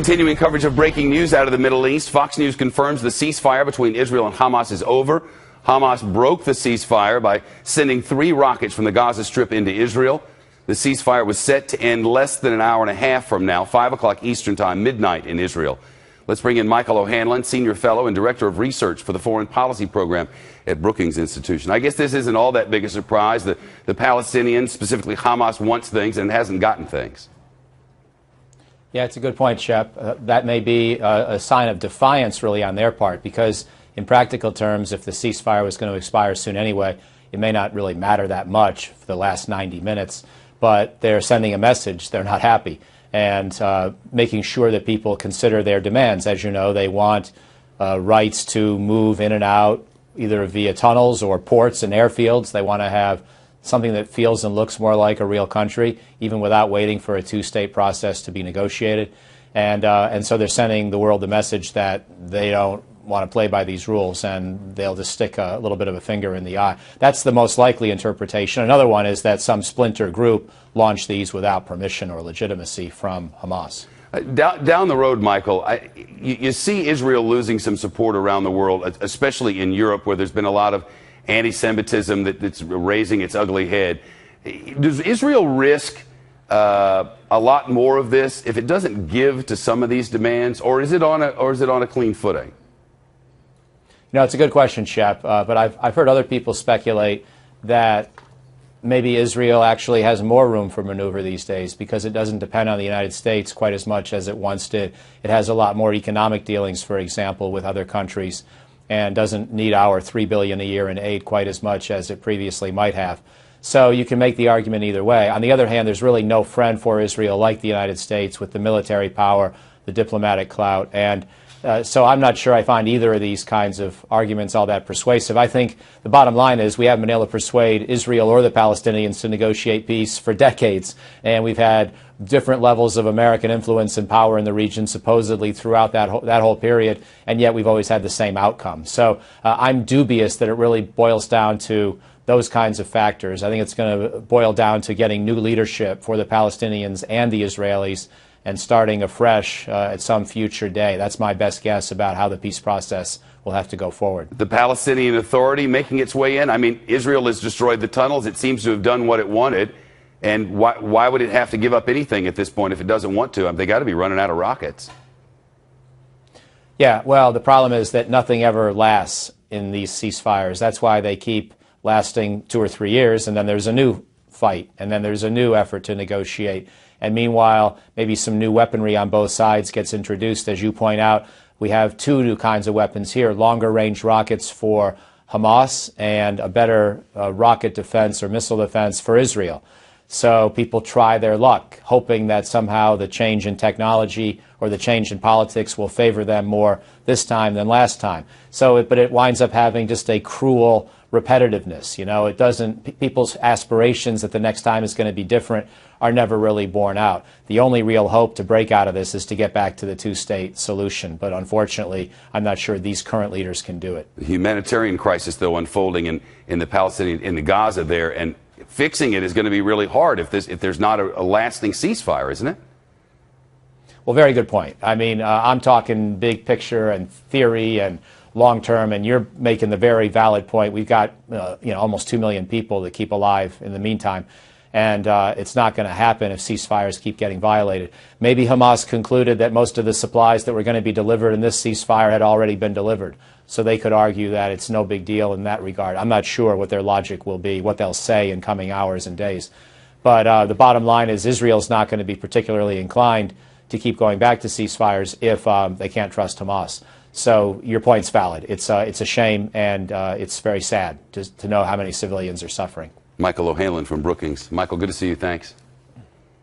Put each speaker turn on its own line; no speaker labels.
Continuing coverage of breaking news out of the Middle East, Fox News confirms the ceasefire between Israel and Hamas is over. Hamas broke the ceasefire by sending 3 rockets from the Gaza Strip into Israel. The ceasefire was set to end less than an hour and a half from now, 5 o'clock Eastern Time, midnight in Israel. Let's bring in Michael O'Hanlon, Senior Fellow and Director of Research for the Foreign Policy Program at Brookings Institution. I guess this isn't all that big a surprise. The Palestinians, specifically Hamas, wants things and hasn't gotten things.
Yeah, it's a good point, Shep. That may be a sign of defiance, really, on their part, because in practical terms, if the ceasefire was going to expire soon anyway, it may not really matter that much for the last 90 minutes, but they're sending a message. They're not happy, and making sure that people consider their demands. As you know, they want rights to move in and out, either via tunnels or ports and airfields. They want to have something that feels and looks more like a real country, even without waiting for a 2-state process to be negotiated. And so they're sending the world the message that they don't want to play by these rules, and they'll just stick a little bit of a finger in the eye. That's the most likely interpretation. Another one is that some splinter group launched these without permission or legitimacy from Hamas.
Down the road, Michael, you see Israel losing some support around the world, especially in Europe, where there's been a lot of anti-Semitism that's raising its ugly head. Does Israel risk a lot more of this if it doesn't give to some of these demands, or is it on a clean footing?
No, it's a good question, Shep. But I've heard other people speculate that maybe Israel actually has more room for maneuver these days because it doesn't depend on the United States quite as much as it once did. It has a lot more economic dealings, for example, with other countries, and doesn't need our $3 billion a year in aid quite as much as it previously might have. So you can make the argument either way. On the other hand, there's really no friend for Israel like the United States with the military power, the diplomatic clout, and so I'm not sure I find either of these kinds of arguments all that persuasive. I think the bottom line is we haven't been able to persuade Israel or the Palestinians to negotiate peace for decades, and we've had different levels of American influence and power in the region supposedly throughout that whole period, and yet we've always had the same outcome. So I'm dubious that it really boils down to those kinds of factors. I think it's going to boil down to getting new leadership for the Palestinians and the Israelis and starting afresh at some future day. That's my best guess about how the peace process will have to go forward.
The Palestinian Authority making its way in? I mean, Israel has destroyed the tunnels. It seems to have done what it wanted. And why would it have to give up anything at this point if it doesn't want to? I mean, they got to be running out of rockets.
Yeah, well, the problem is that nothing ever lasts in these ceasefires. That's why they keep lasting 2 or 3 years, and then there's a new fight, and then there's a new effort to negotiate. And meanwhile, maybe some new weaponry on both sides gets introduced. As you point out, we have 2 new kinds of weapons here, longer-range rockets for Hamas and a better rocket defense or missile defense for Israel. So people try their luck, hoping that somehow the change in technology or the change in politics will favor them more this time than last time. But it winds up having just a cruel repetitiveness. You know, it doesn't, people's aspirations that the next time is going to be different are never really borne out. The only real hope to break out of this is to get back to the 2-state solution. But unfortunately, I'm not sure these current leaders can do it.
The humanitarian crisis, though, unfolding in the Palestinian, in the Gaza there, and fixing it is going to be really hard if there's not a lasting ceasefire, isn't it?
Well, very good point. I mean, I'm talking big picture and theory and long term, and you're making the very valid point. We've got almost 2 million people to keep alive in the meantime, and it's not going to happen if ceasefires keep getting violated. Maybe Hamas concluded that most of the supplies that were going to be delivered in this ceasefire had already been delivered, so they could argue that it's no big deal in that regard. I'm not sure what their logic will be, what they'll say in coming hours and days. But the bottom line is Israel's not going to be particularly inclined to keep going back to ceasefires if they can't trust Hamas. So your point's valid. It's a shame, and it's very sad to know how many civilians are suffering.
Michael O'Hanlon from Brookings. Michael, good to see you. Thanks.